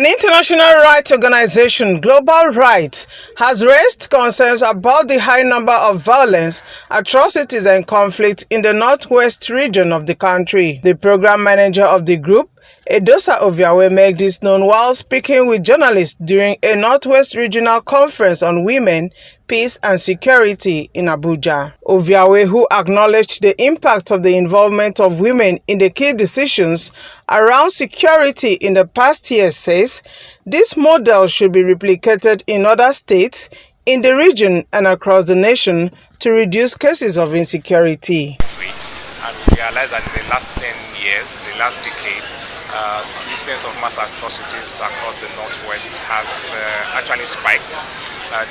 An international rights organization, Global Rights, has raised concerns about the high number of violence, atrocities and conflict in the northwest region of the country. The program manager of the group, Edosa Oviawe, made this known while speaking with journalists during a Northwest Regional Conference on Women, Peace and Security in Abuja. Oviawe, who acknowledged the impact of the involvement of women in the key decisions around security in the past years, says this model should be replicated in other states, in the region and across the nation to reduce cases of insecurity. And we realized that in the last 10 years, the last decade, incidents of mass atrocities across the Northwest has actually spiked.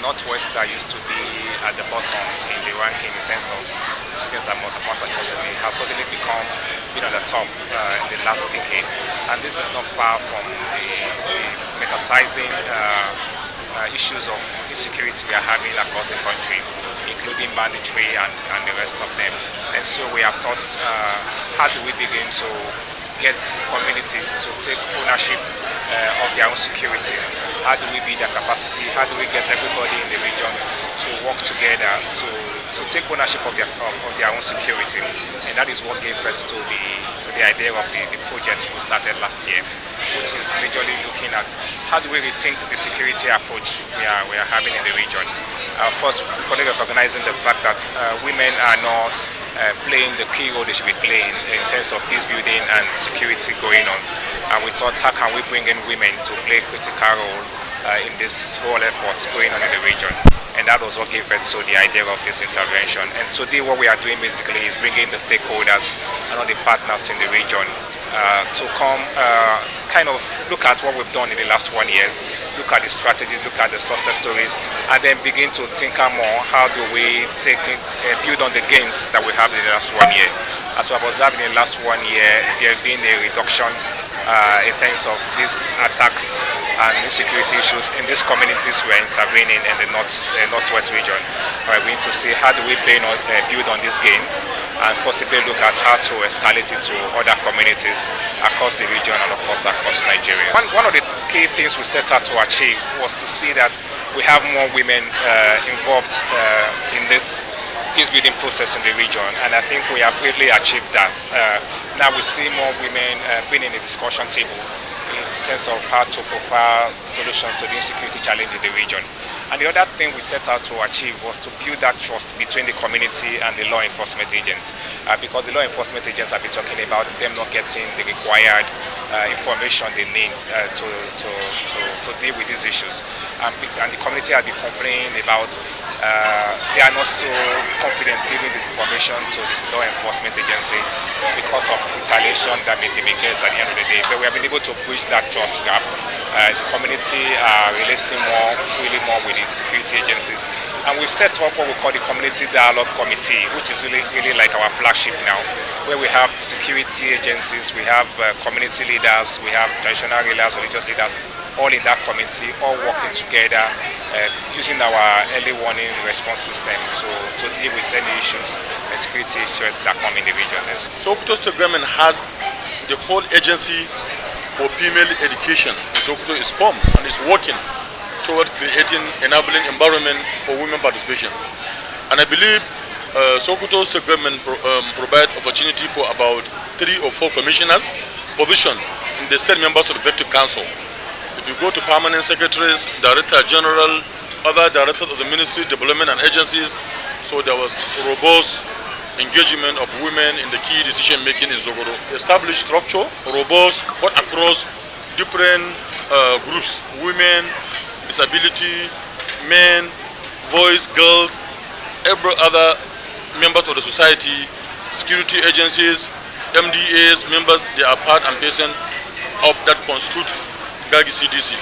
Northwest that used to be at the bottom in the ranking in terms of incidents of mass atrocity has suddenly been on the top in the last decade. And this is not far from the metasizing issues of insecurity we are having across the country, including banditry and the rest of them. And so we have thought, how do we begin to get community to take ownership of their own security? How do we build their capacity? How do we get everybody in the region to work together to take ownership of their own security? And that is what gave birth to the idea of the project we started last year, which is majorly looking at how do we rethink the security approach we are having in the region. First, recognizing the fact that women are not playing the key role they should be playing in terms of peace building and security going on. And we thought, how can we bring in women to play a critical role in this whole effort going on in the region? And that was what gave birth to the idea of this intervention. And today what we are doing basically is bringing the stakeholders and all the partners in the region to come kind of look at what we've done in the last 1 year, look at the strategies, look at the success stories, and then begin to think more, how do we build on the gains that we have in the last 1 year. As we have observed in the last 1 year, there have been a reduction in terms of these attacks and insecurity issues in these communities we are intervening in the northwest region. We need to see how do we build on these gains and possibly look at how to escalate it to other communities across the region and of course across Nigeria. One of the key things we set out to achieve was to see that we have more women involved in this peace building process in the region, and I think we have really achieved that. Now we see more women being in the discussion table in terms of how to provide solutions to the insecurity challenge in the region. And the other thing we set out to achieve was to build that trust between the community and the law enforcement agents, because the law enforcement agents have been talking about them not getting the required information they need to deal with these issues. And the community has been complaining about they are not so confident giving this information to this law enforcement agency because of retaliation that they may get at the end of the day. But we have been able to bridge that trust gap. The community are relating more freely more with the security agencies, and we've set up what we call the Community Dialogue Committee, which is really like our flagship now, where we have security agencies, we have community leaders, we have traditional leaders, religious leaders, all in that committee, all working together, using our early warning response system to deal with any issues, security issues that come in the region. Sokoto State Government has the whole agency for female education. Sokoto is formed and is working toward creating enabling environment for women participation. And I believe Sokoto State Government provide opportunity for about 3 or 4 commissioners position in the state members of the Executive Council. If you go to permanent secretaries, director general, other directors of the ministry, development and agencies, so there was robust engagement of women in the key decision making in Sokoto. Established structure, robust, but across different groups, women, disability, men, boys, girls, every other members of the society, security agencies, MDAs, members, they are part and parcel of that constitute Gagi CDC.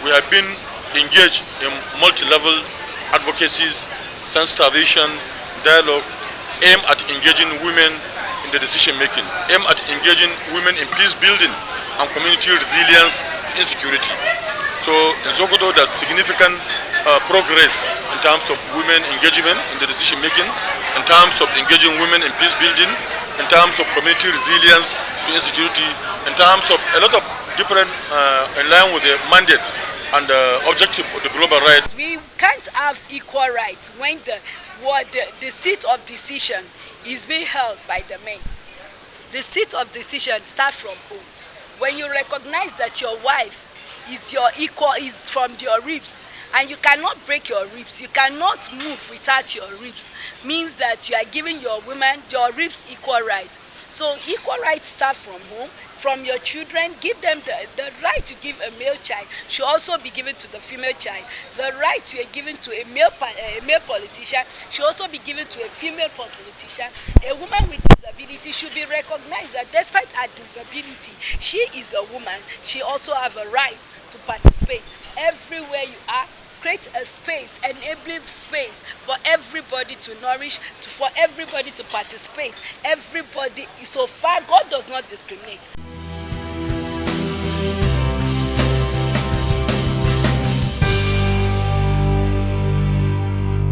We have been engaged in multi-level advocacies, sensitization, dialogue, aim at engaging women in the decision making, aim at engaging women in peace building and community resilience in security. So in Sokoto, there's significant progress in terms of women engagement in the decision making, in terms of engaging women in peace building, in terms of community resilience to insecurity, in terms of a lot of different in line with the mandate and the objective of the global rights. We can't have equal rights when the seat of decision is being held by the men. The seat of decision starts from home. When you recognize that your wife is your equal, is from your ribs, and you cannot break your ribs, you cannot move without your ribs, means that you are giving your women, your ribs, equal right. So equal rights start from home, from your children. Give them the right to give a male child should also be given to the female child. The right you are given to a male politician should also be given to a female politician. A woman with disability should be recognized that despite her disability, she is a woman. She also has a right to participate. Everywhere you are, create a space, enabling space for everybody to nourish, for everybody to participate. Everybody, so far God does not discriminate.